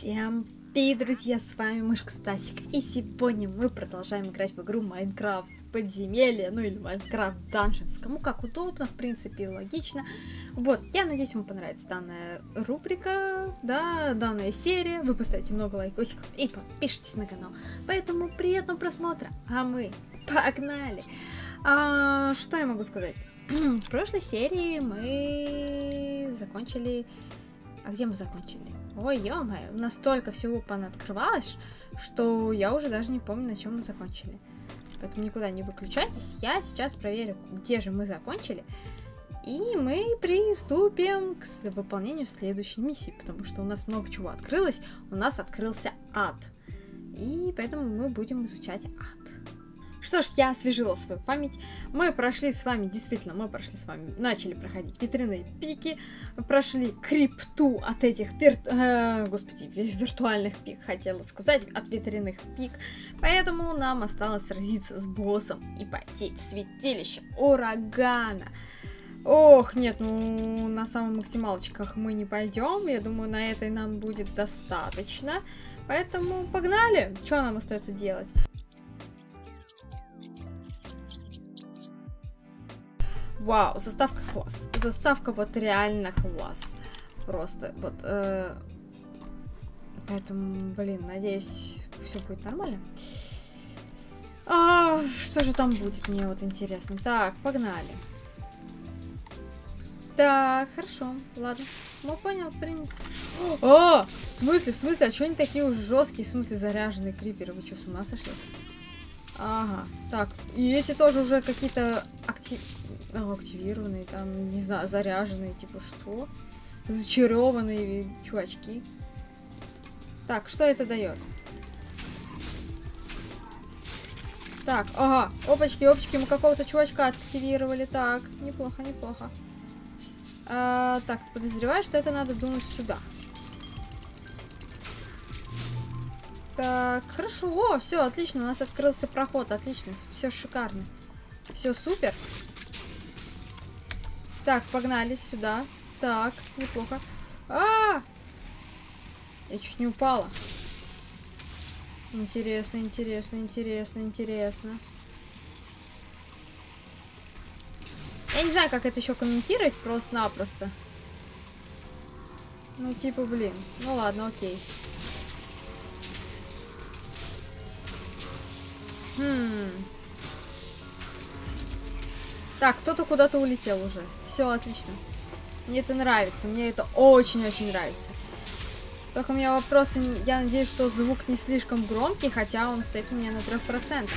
Всем привет, друзья, с вами Мышка Стасик, и сегодня мы продолжаем играть в игру Майнкрафт Подземелье, ну или Майнкрафт Dungeons, кому как удобно, в принципе, логично. Вот, я надеюсь, вам понравится данная рубрика, да, данная серия, вы поставите много лайкосиков и подпишитесь на канал. Поэтому приятного просмотра, а мы погнали! Что я могу сказать? В прошлой серии мы закончили... А где мы закончили? Ой, ё-моё, настолько всего понаоткрывалось, что я уже даже не помню, на чем мы закончили. Поэтому никуда не выключайтесь, я сейчас проверю, где же мы закончили. И мы приступим к выполнению следующей миссии, потому что у нас много чего открылось, у нас открылся ад. И поэтому мы будем изучать ад. Что ж, я освежила свою память. Мы прошли с вами, действительно, начали проходить ветряные пики, прошли крипту от этих, виртуальных пик, хотела сказать, от ветряных пик. Поэтому нам осталось сразиться с боссом и пойти в святилище урагана. Ох, нет, ну на самых максималочках мы не пойдем. Я думаю, на этой нам будет достаточно. Поэтому погнали! Что нам остается делать? Вау, заставка класс. Заставка вот реально класс. Просто вот. Поэтому, блин, надеюсь, все будет нормально. Что же там будет, мне вот интересно. Так, погнали. Так, хорошо, ладно. Ну, понял, принято. В смысле? А что они такие уже жесткие? В смысле, заряженные криперы? Вы что, с ума сошли? Ага, так, и эти тоже уже какие-то активированные, там, не знаю, заряженные, типа, что? Зачарованные чувачки. Так, что это дает? Так, ага, опачки, мы какого-то чувачка активировали. Так, неплохо. Так, подозреваю, что это надо дунуть сюда. Так, хорошо, все, отлично, у нас открылся проход, отлично, все шикарно, все супер. Так, погнали сюда. Так, неплохо. Я чуть не упала. Интересно. Я не знаю, как это еще комментировать, просто-напросто. Ну, типа, блин, ну ладно, окей. Так, кто-то куда-то улетел уже. Все, отлично. Мне это нравится. Мне это очень-очень нравится. Только у меня вопрос, я надеюсь, что звук не слишком громкий, хотя он стоит у меня на 3%.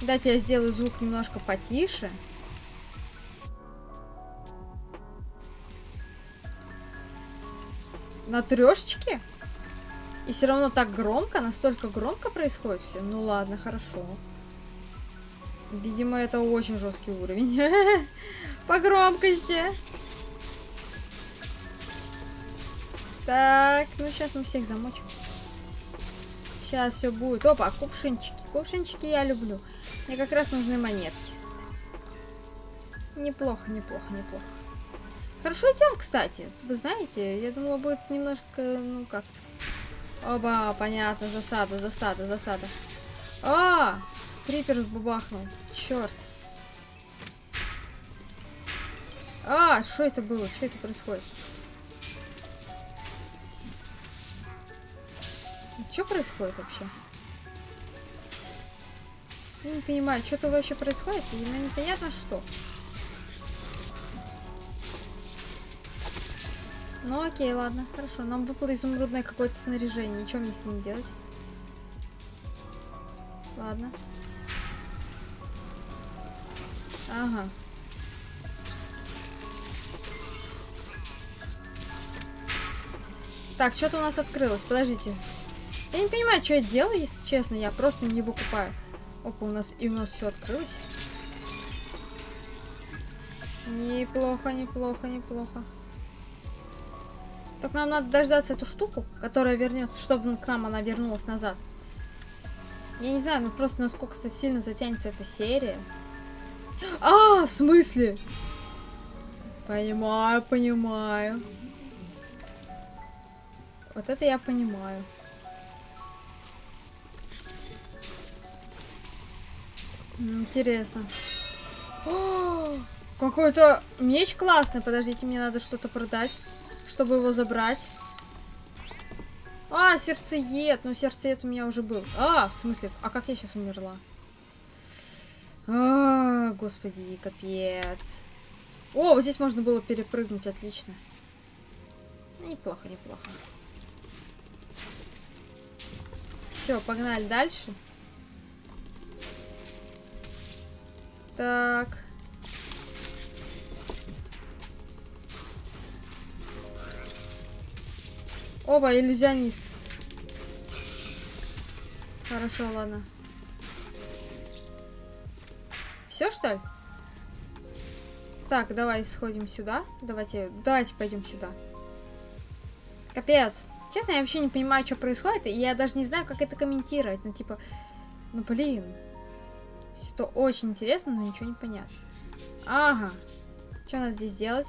Давайте я сделаю звук немножко потише. На 3? И все равно так громко, настолько громко происходит все. Ну ладно, хорошо. Видимо, это очень жесткий уровень. По громкости. Так, ну сейчас мы всех замочим. Сейчас все будет. Опа, кувшинчики. Кувшинчики я люблю. Мне как раз нужны монетки. Неплохо. Хорошо идем, кстати. Вы знаете, я думала, будет немножко, ну как-то. Оба, понятно, засада. Крипер бабахнул. Черт. Что это было? Что это происходит? Что происходит вообще? Я не понимаю, что-то вообще происходит, и непонятно что. Ну окей, ладно, хорошо. Нам выпало изумрудное какое-то снаряжение. И что мне с ним делать? Ладно. Ага. Так, что-то у нас открылось. Подождите. Я не понимаю, что я делаю, если честно. Я просто не выкупаю. Опа, у нас все открылось. Неплохо. Так нам надо дождаться эту штуку, которая вернется, чтобы к нам она вернулась назад. Я не знаю, ну просто насколько сильно затянется эта серия. В смысле? Понимаю. Вот это я понимаю. Интересно. Какой-то меч классный. Подождите, мне надо что-то продать, чтобы его забрать. А, сердцеед. Ну, сердцеед у меня уже был. А, в смысле? А как я сейчас умерла? А, господи, капец. О, вот здесь можно было перепрыгнуть, отлично. Неплохо, неплохо. Все, погнали дальше. Так. Оба, иллюзионист. Хорошо, ладно. Все, что ли? Так, давай сходим сюда. Давайте пойдем сюда. Капец. Честно, я вообще не понимаю, что происходит, и я даже не знаю, как это комментировать. Ну, типа, ну, блин. Все это очень интересно, но ничего не понятно. Ага. Что надо здесь делать?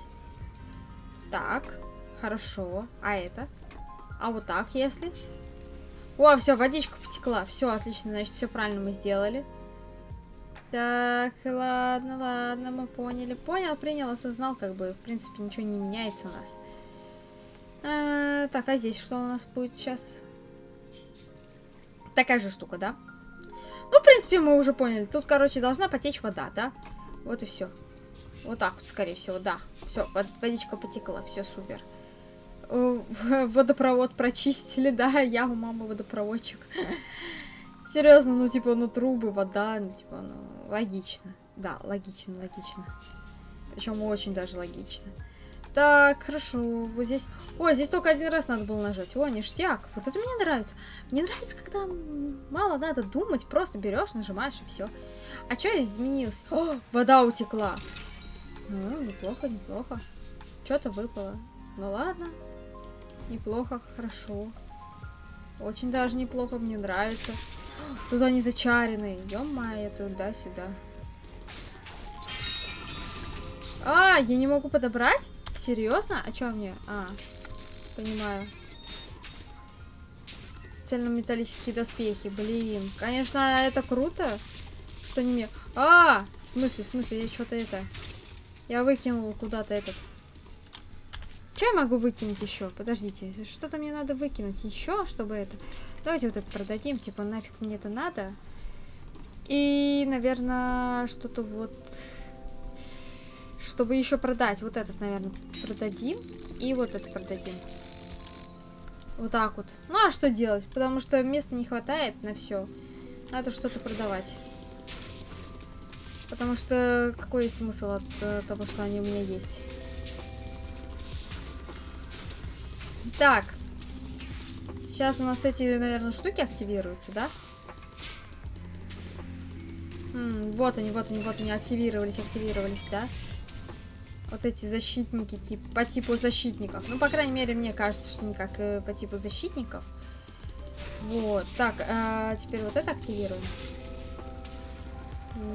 Так. Хорошо. А это? А вот так, если? О, все, водичка потекла. Все, отлично, значит, все правильно мы сделали. Так, ладно, ладно, мы поняли. Понял, принял, осознал, как бы, в принципе, ничего не меняется у нас. Так, а здесь что у нас будет сейчас? Такая же штука, да? Ну, в принципе, мы уже поняли. Тут, короче, должна потечь вода, да? Вот и все. Вот так вот, скорее всего, да. Все, водичка потекла, все супер. Водопровод прочистили, да, я у мамы водопроводчик. Серьезно, ну, типа, ну, трубы, вода, ну, типа, ну, логично. Да, логично, логично. Причем очень даже логично. Так, хорошо, вот здесь... Ой, здесь только один раз надо было нажать. О, ништяк. Вот это мне нравится. Мне нравится, когда мало надо думать, просто берешь, нажимаешь и все. А что изменилось? О, вода утекла. Ну, неплохо, неплохо. Что-то выпало. Ну ладно. Неплохо, хорошо. Очень даже неплохо, мне нравится. Тут они зачаренные. Ё-моё, туда-сюда. А, я не могу подобрать? Серьезно? А что мне? А, понимаю. Цельнометаллические доспехи, блин. Конечно, это круто, что не мне... А, в смысле, я что-то это... Я выкинул куда-то этот... Что я могу выкинуть еще? Подождите, что-то мне надо выкинуть еще, чтобы это... Давайте вот это продадим, типа, нафиг мне это надо. И, наверное, что-то вот... Чтобы еще продать. Вот этот, наверное, продадим. И вот это продадим. Вот так вот. Ну, а что делать? Потому что места не хватает на все. Надо что-то продавать. Потому что какой смысл от того, что они у меня есть? Так. Сейчас у нас эти, наверное, штуки активируются, да? Вот они, активировались, да? Вот эти защитники, по типу защитников. Ну, по крайней мере, мне кажется, что не как по типу защитников. Вот. Так, теперь вот это активируем.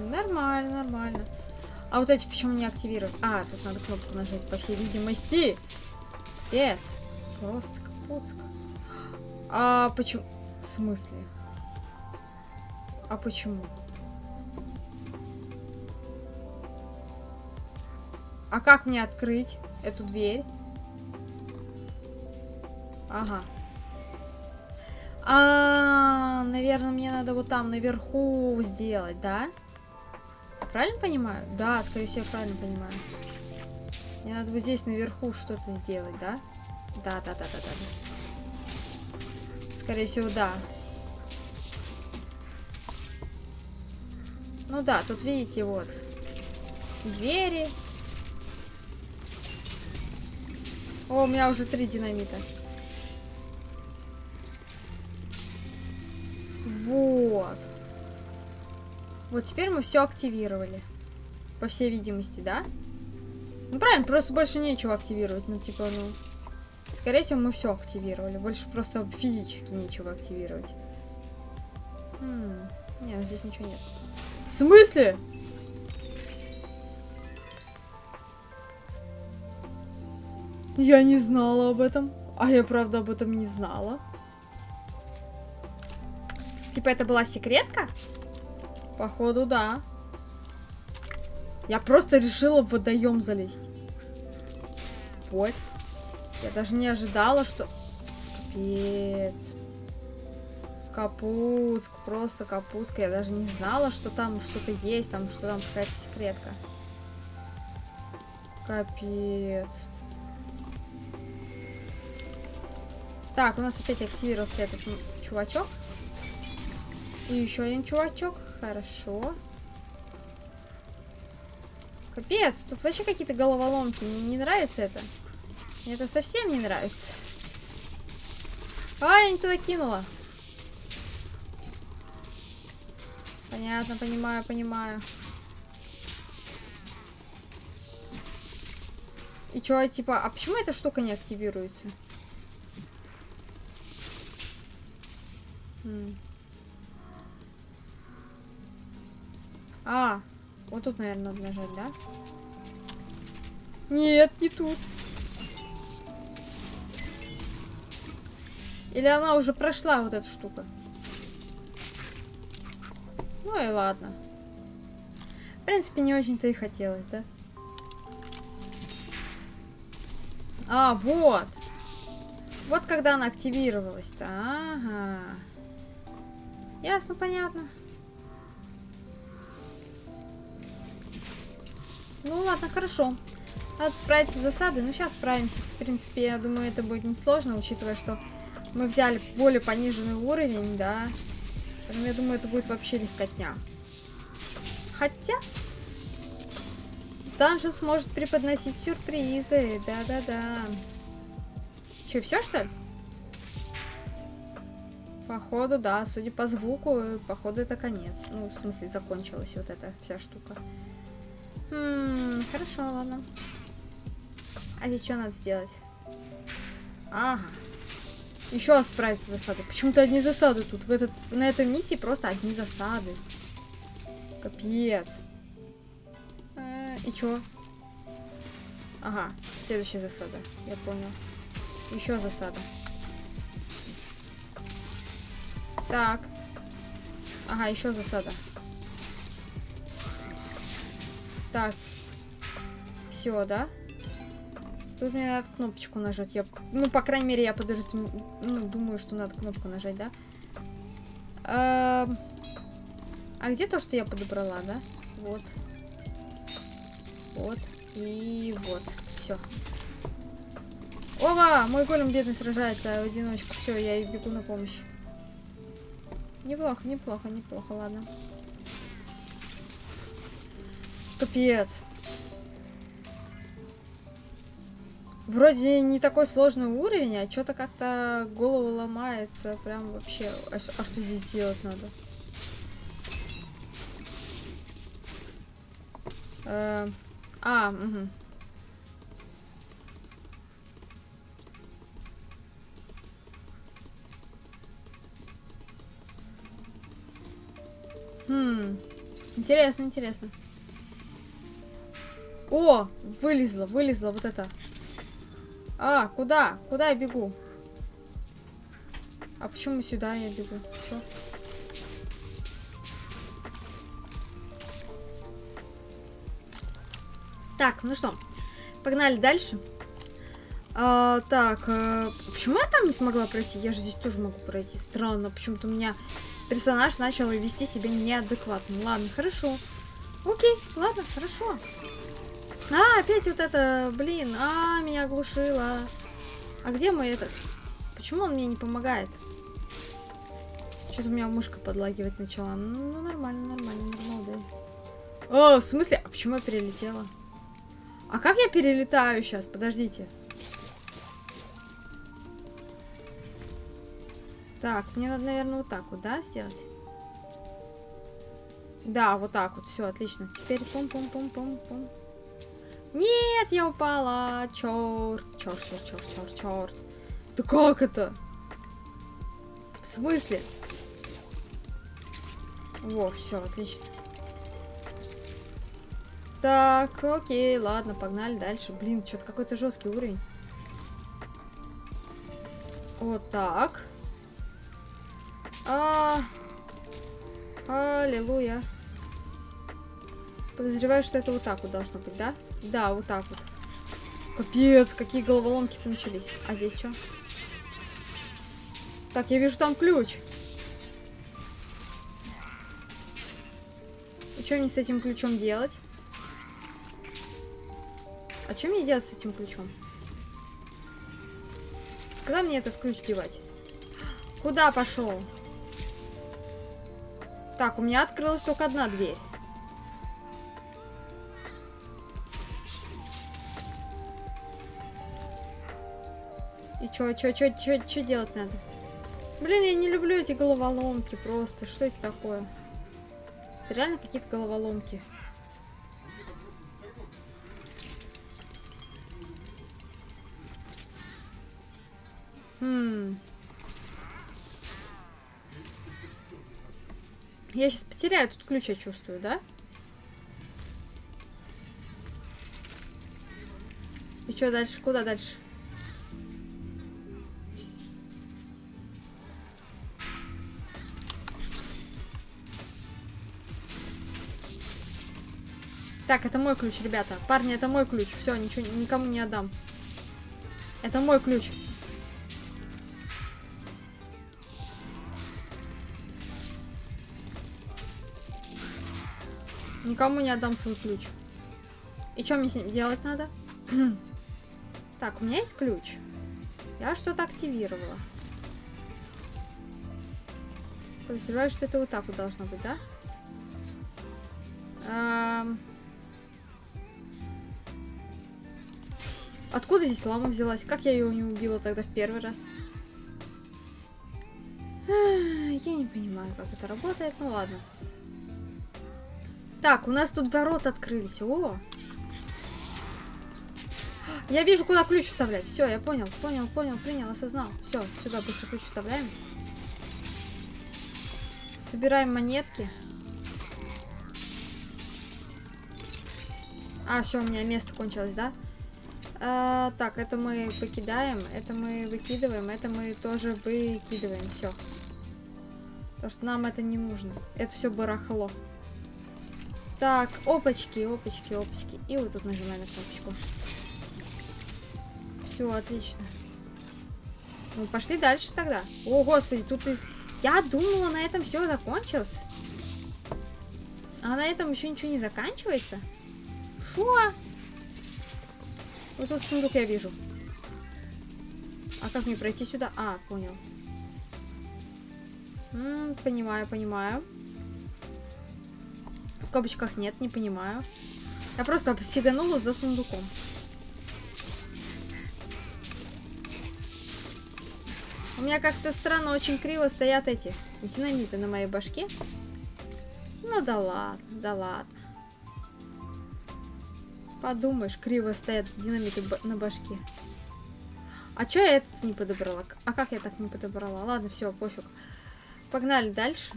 Нормально, нормально. А вот эти почему не активируют? А, тут надо кнопку нажать, по всей видимости. Пец. Просто капуцка. А почему? В смысле? А почему? А как мне открыть эту дверь? Ага. Наверное, мне надо вот там наверху сделать, да? Правильно понимаю? Да, скорее всего, правильно понимаю. Мне надо вот здесь наверху что-то сделать, да? Да. Скорее всего, да. Ну да, тут видите, вот. Двери. О, у меня уже 3 динамита. Вот. Вот теперь мы все активировали. По всей видимости, да? Ну правильно, просто больше нечего активировать. Ну типа, ну... Скорее всего, мы все активировали. Больше просто физически нечего активировать. Не, ну здесь ничего нет. В смысле? Я не знала об этом. А я, правда, об этом не знала. Типа, это была секретка? Походу, да. Я просто решила в водоем залезть. Вот. Я даже не ожидала, что... Капец. Капуцк. Просто капуцка. Я даже не знала, что там что-то есть. Там, что там какая-то секретка. Капец. Так, у нас опять активировался этот чувачок. И еще один чувачок. Хорошо. Капец, тут вообще какие-то головоломки. Мне не нравится это. Мне это совсем не нравится. А, я не туда кинула. Понятно, понимаю, понимаю. И чё, типа, а почему эта штука не активируется? А, вот тут, наверное, надо нажать, да? Нет, не тут. Или она уже прошла, вот эта штука? Ну и ладно. В принципе, не очень-то и хотелось, да? А, вот. Вот когда она активировалась-то. Ага. Ясно, понятно. Ну ладно, хорошо. Надо справиться с засадой. Ну, сейчас справимся. В принципе, я думаю, это будет несложно, учитывая, что мы взяли более пониженный уровень, да. Поэтому я думаю, это будет вообще легкотня. Хотя... Данжен сможет преподносить сюрпризы. Да-да-да. Че, все, что ли? Походу, да. Судя по звуку, походу, это конец. Ну, в смысле, закончилась вот эта вся штука. Хорошо, ладно. А здесь что надо сделать? Ага. Еще раз справиться с засадой. Почему-то одни засады тут. На этой миссии просто одни засады. Капец. И чё? Ага, следующая засада. Я понял. Еще засада. Так. Ага, еще засада. Так. Все, да? Тут мне надо кнопочку нажать. Ну, по крайней мере, я думаю, что надо кнопку нажать, да? А где то, что я подобрала, да? Вот. Вот. И вот. Все. Ова! Мой голем бедный сражается в одиночку. Все, я ей бегу на помощь. Неплохо, неплохо, неплохо, ладно. Капец. Вроде не такой сложный уровень, а что-то как-то голову ломается. Прям вообще. А что здесь делать надо? Угу. Интересно, интересно. О, вылезла вот это. А, куда? Куда я бегу? А почему сюда я бегу? Чё? Так, ну что, погнали дальше. Почему я там не смогла пройти? Я же здесь тоже могу пройти. Странно, почему-то у меня персонаж начал вести себя неадекватно. Ладно, хорошо. Окей, ладно, хорошо. Опять вот это, блин, меня оглушило. А где мой этот? Почему он мне не помогает? Что-то у меня мышка подлагивать начала. Ну, нормально, да. В смысле? А почему я перелетела? А как я перелетаю сейчас? Подождите. Так, мне надо, наверное, вот так вот, да, сделать? Да, вот так вот. Все, отлично. Теперь пум-пум-пум-пум-пум. Нет, я упала. Черт. Да как это? В смысле? Во, все, отлично. Так, окей, ладно, погнали дальше. Блин, что-то какой-то жесткий уровень. Вот так. Аллилуйя. Подозреваю, что это вот так вот должно быть, да? Да, вот так вот. Капец, какие головоломки-то начались. А здесь что? Так, я вижу там ключ. И что мне с этим ключом делать? А что мне делать с этим ключом? Куда мне этот ключ девать? Куда пошел? Так, у меня открылась только одна дверь. И чё делать надо? Блин, я не люблю эти головоломки просто. Что это такое? Это реально какие-то головоломки. Я сейчас потеряю тут ключ, я чувствую, да? И что дальше? Куда дальше? Так, это мой ключ, ребята. Парни, это мой ключ. Все, ничего никому не отдам. Это мой ключ. Никому не отдам свой ключ. И что мне с ним делать надо? Так, у меня есть ключ. Я что-то активировала. Подозреваю, что это вот так вот должно быть, да? Откуда здесь лама взялась? Как я ее не убила тогда в первый раз? Я не понимаю, как это работает. Ну ладно. Так, у нас тут ворота открылись. О! Я вижу, куда ключ вставлять. Все, я понял, принял, осознал. Все, сюда быстро ключ вставляем. Собираем монетки. Все, у меня место кончилось, да? Так, это мы покидаем, это мы выкидываем, это мы тоже выкидываем. Все. Потому что нам это не нужно. Это все барахло. Так, опачки. И вот тут нажимаем на кнопочку. Все, отлично. Ну, пошли дальше тогда. О, господи, тут и... Я думала, на этом все закончилось. А на этом еще ничего не заканчивается? Шо? Вот тут сундук я вижу. А как мне пройти сюда? Понял. Понимаю. В скобочках нет, не понимаю. Я просто сиганула за сундуком. У меня как-то странно, очень криво стоят эти динамиты на моей башке. Ну да ладно. Подумаешь, криво стоят динамиты на башке. А чё я этот не подобрала? А как я так не подобрала? Ладно, все, пофиг. Погнали дальше.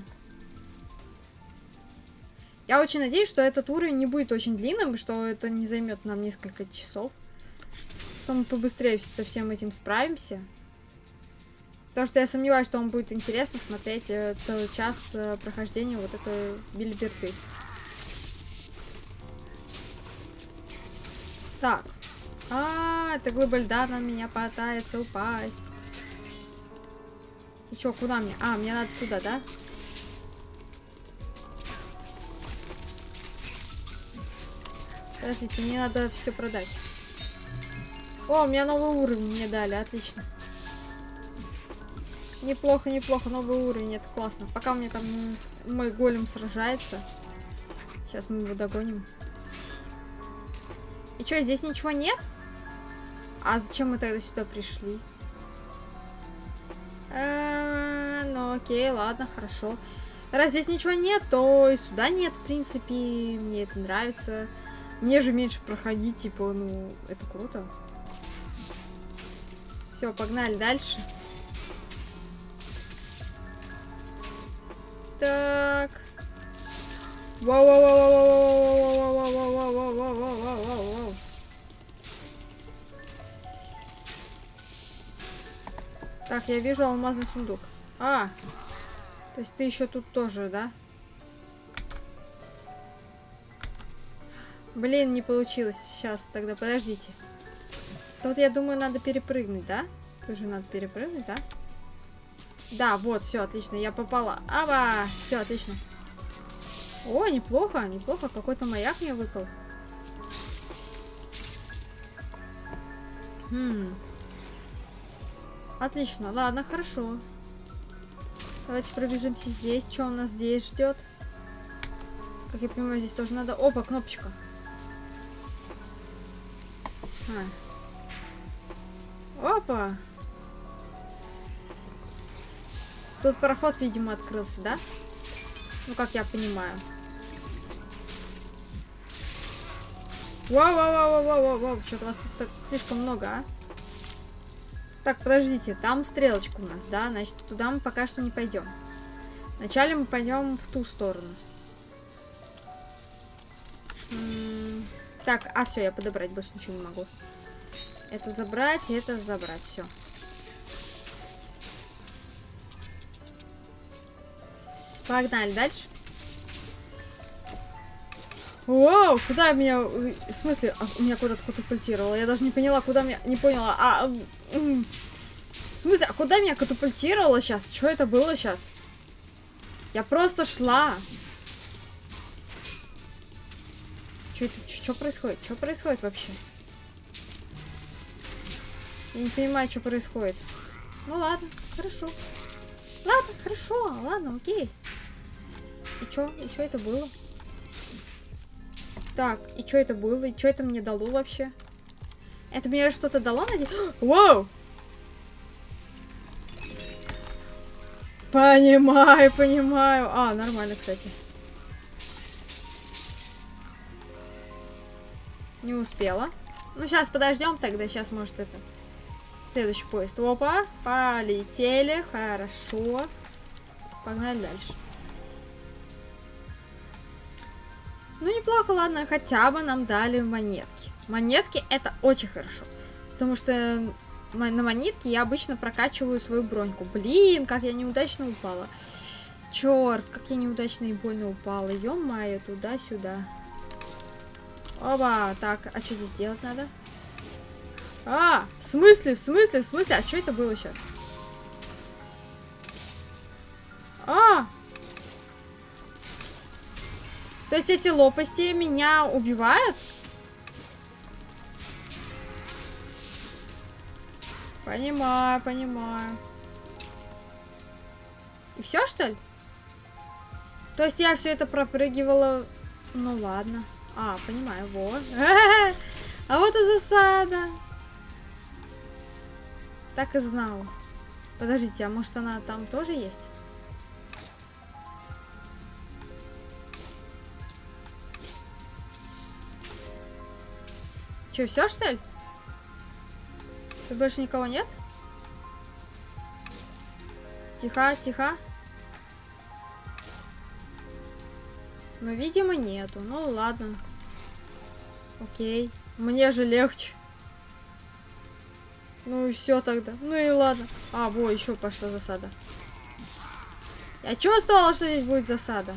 Я очень надеюсь, что этот уровень не будет очень длинным, что это не займет нам несколько часов. Что мы побыстрее со всем этим справимся. Потому что я сомневаюсь, что вам будет интересно смотреть целый час прохождения вот этой бильберды. Так. Это глыба льда на меня пытается упасть. И чё, куда мне? Мне надо туда, да? Подождите, мне надо все продать. О, у меня новый уровень мне дали, отлично. Неплохо, новый уровень, это классно. Пока у меня там мой голем сражается. Сейчас мы его догоним. И что, здесь ничего нет? А зачем мы тогда сюда пришли? Ну окей, ладно, хорошо. Раз здесь ничего нет, то и сюда нет, в принципе. Мне это нравится. Мне же меньше проходить, типа, ну, это круто. Все, погнали дальше. Так. Вау. Так, я вижу алмазный сундук. А, то есть ты еще тут тоже, да? Блин, не получилось. Сейчас, тогда подождите. Тут, я думаю, надо перепрыгнуть, да? Тоже надо перепрыгнуть, да? Да, вот, все, отлично, я попала. Аба! Все, отлично. О, неплохо, неплохо. Какой-то маяк мне выпал. Отлично, ладно, хорошо. Давайте пробежимся здесь. Что у нас здесь ждет? Как я понимаю, здесь тоже надо... Опа, кнопочка. Опа! Тут проход, видимо, открылся, да? Ну, как я понимаю. Вау, что-то вас тут так слишком много, а? Так, подождите, там стрелочка у нас, да? Значит, туда мы пока что не пойдем. Вначале мы пойдем в ту сторону. Так, все, я подобрать больше ничего не могу. Это забрать, и это забрать, все. Погнали дальше. Вау, куда меня... В смысле, меня куда-то катапультировало? Я даже не поняла, куда меня... Не поняла. В смысле, а куда меня катапультировало сейчас? Что это было сейчас? Я просто шла. Что это? Что происходит? Что происходит вообще? Я не понимаю, что происходит. Ну ладно, хорошо. Ладно, хорошо, ладно, окей. И чё это было? Так, и что это было? И что это мне дало вообще? Это мне что-то дало, надеюсь? Вау! Понимаю. Нормально, кстати. Не успела. Ну, сейчас подождем тогда. Сейчас, может, это... Следующий поезд. Опа, полетели. Хорошо. Погнали дальше. Ну, неплохо, ладно. Хотя бы нам дали монетки. Монетки это очень хорошо. Потому что на монетки я обычно прокачиваю свою броньку. Блин, как я неудачно упала. Черт, как я неудачно и больно упала. Ё-моё, туда-сюда. Оба, так, а что здесь делать надо? В смысле? А что это было сейчас? То есть эти лопасти меня убивают? Понимаю. И все, что ли? То есть я все это пропрыгивала... Ну ладно. Понимаю, вот. А вот и засада. Так и знала. Подождите, а может она там тоже есть? Че, все, что ли? Тут больше никого нет? Тихо. Ну, видимо, нету. Ну, ладно. Окей. Мне же легче. Ну и все тогда. Ну и ладно. Во, еще пошла засада. Я чувствовала, что здесь будет засада.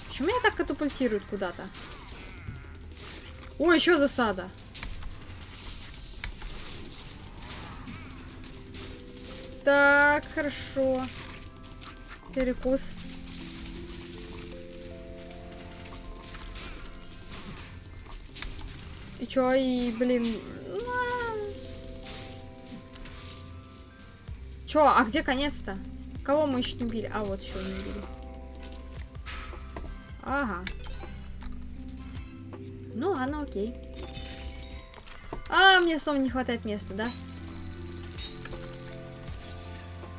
Почему меня так катапультируют куда-то? Ой, еще засада. Так, хорошо. Перекус. И чё, блин... Чё, а где конец-то? Кого мы еще не били? Вот еще не били. Ага. Ну ладно, окей. Мне снова не хватает места, да?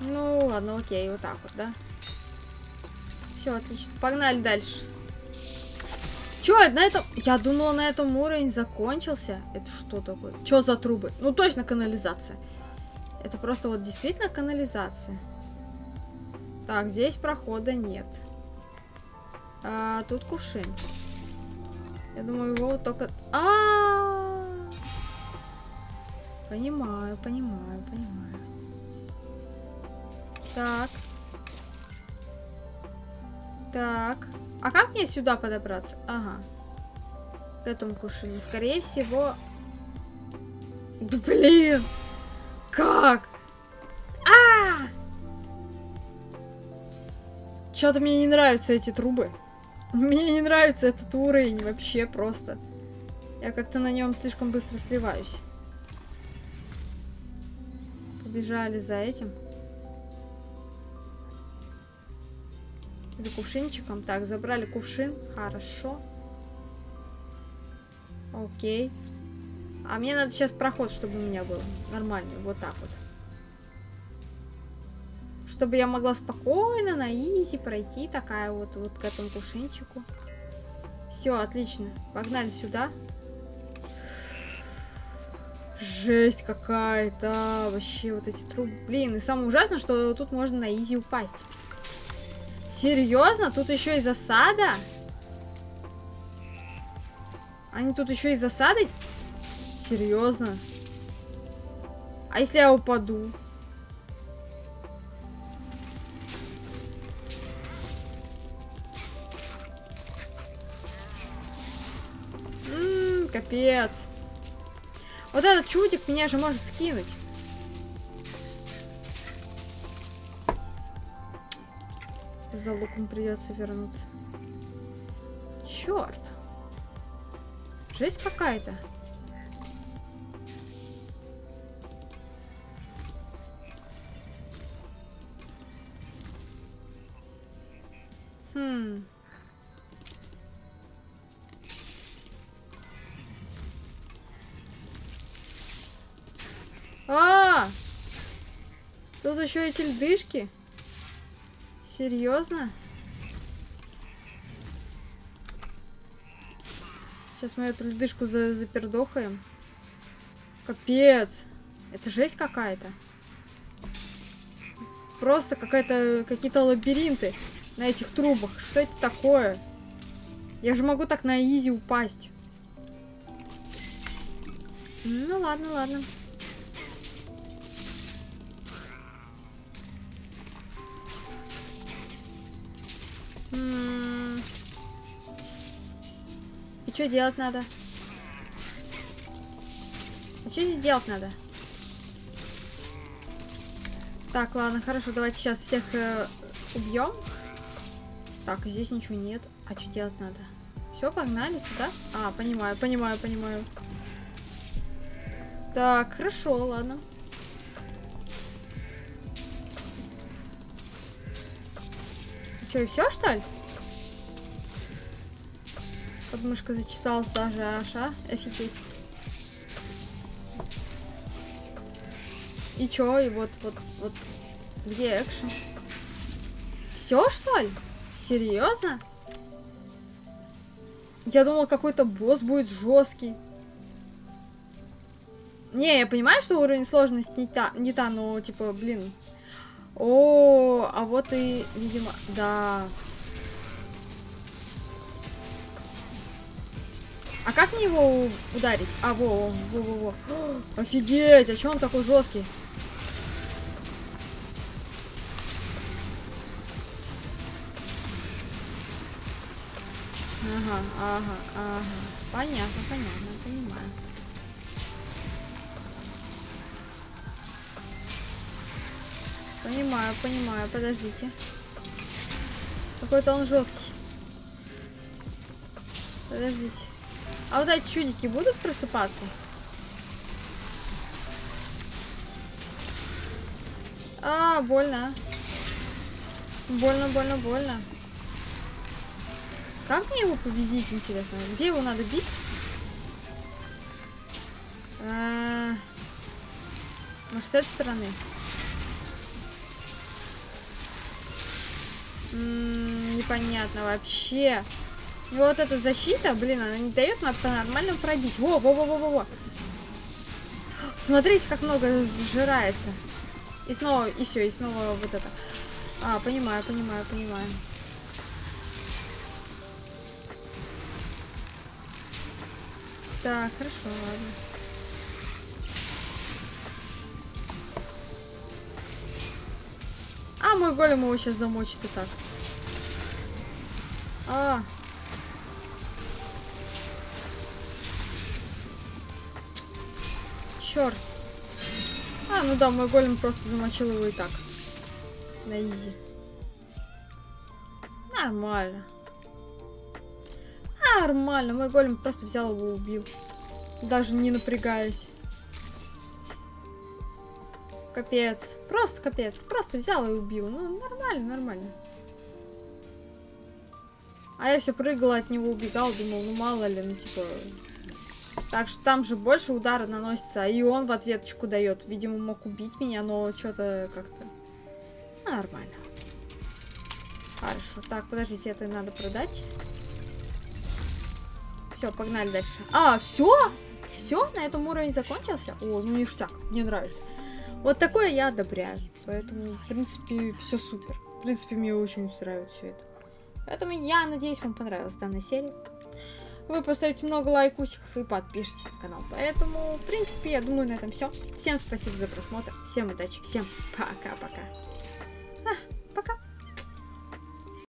Ну ладно, окей, вот так вот, да? Все, отлично. Погнали дальше. Чё, на этом... Я думала, на этом уровень закончился. Это что такое? Чё за трубы? Ну, точно канализация. Это просто вот действительно канализация. Так, здесь прохода нет. Тут кувшин. Я думаю, его вот только... Понимаю, понимаю, понимаю. Так. Так. А как мне сюда подобраться? Ага. К этому кувшину. Скорее всего... Да блин! Как? Что-то мне не нравятся эти трубы. Мне не нравится этот уровень вообще просто. Я как-то на нем слишком быстро сливаюсь. Побежали за этим. За кувшинчиком. Так, забрали кувшин. Хорошо. Окей. А мне надо сейчас проход, чтобы у меня был нормальный. Вот так вот. Чтобы я могла спокойно на изи пройти. Такая вот к этому кувшинчику. Все, отлично. Погнали сюда. Жесть какая-то. Вообще вот эти трубы. Блин, и самое ужасное, что тут можно на изи упасть. Серьезно? Тут еще и засада? Они тут еще и засады? Серьезно? А если я упаду? Капец. Вот этот чудик меня же может скинуть. За луком придется вернуться. Черт. Жесть какая-то. Тут еще эти льдышки. Серьезно? Сейчас мы эту льдышку запердохаем. Капец. Это жесть какая-то. Просто какие-то лабиринты на этих трубах. Что это такое? Я же могу так на изи упасть. Ну ладно, ладно. И что делать надо? А что здесь делать надо? Так, ладно, хорошо, давайте сейчас всех убьем. Так, здесь ничего нет. А что делать надо? Все, погнали сюда. А, понимаю, понимаю, понимаю. Так, хорошо, ладно. Что, и все, что ли? Подмышка зачесалась даже, аж, офигеть. И чё, и вот, где экшен? Все, что ли? Серьезно? Я думала, какой-то босс будет жесткий. Не, я понимаю, что уровень сложности не та, но, типа, блин. О, а вот и, видимо, да. А как мне его ударить? А, во. Офигеть, а чё он такой жесткий? Ага. Понятно, понимаю. Понимаю, подождите. Какой-то он жесткий. Подождите. А вот эти чудики будут просыпаться? А, больно. Больно. Как мне его победить, интересно? Где его надо бить? Может, с этой стороны? Непонятно вообще. И вот эта защита, блин, она не дает по-нормальному пробить. Во. Смотрите, как много сжирается. И снова, и все, и снова вот это. А, понимаю. Так, хорошо, ладно. А, мой голем его сейчас замочит и так. А. Черт. А, ну да, мой голем просто замочил его и так. На изи. Нормально. Нормально. Мой голем просто взял его и убил. Даже не напрягаясь. Капец. Просто капец. Просто взял и убил. Ну, нормально, нормально. А я все прыгала от него, убегал, думал, ну мало ли, ну типа... Так что там же больше удара наносится, и он в ответочку дает. Видимо, мог убить меня, но что-то как-то... Нормально. Хорошо. Так, подождите, это надо продать. Все, погнали дальше. А, все? Все? На этом уровень закончился? О, ну ништяк, мне нравится. Вот такое я одобряю. Поэтому, в принципе, все супер. В принципе, мне очень устраивает все это. Поэтому я надеюсь, вам понравилась данная серия. Вы поставите много лайкусиков и подпишитесь на канал. Поэтому, в принципе, я думаю, на этом все. Всем спасибо за просмотр. Всем удачи. Всем пока-пока.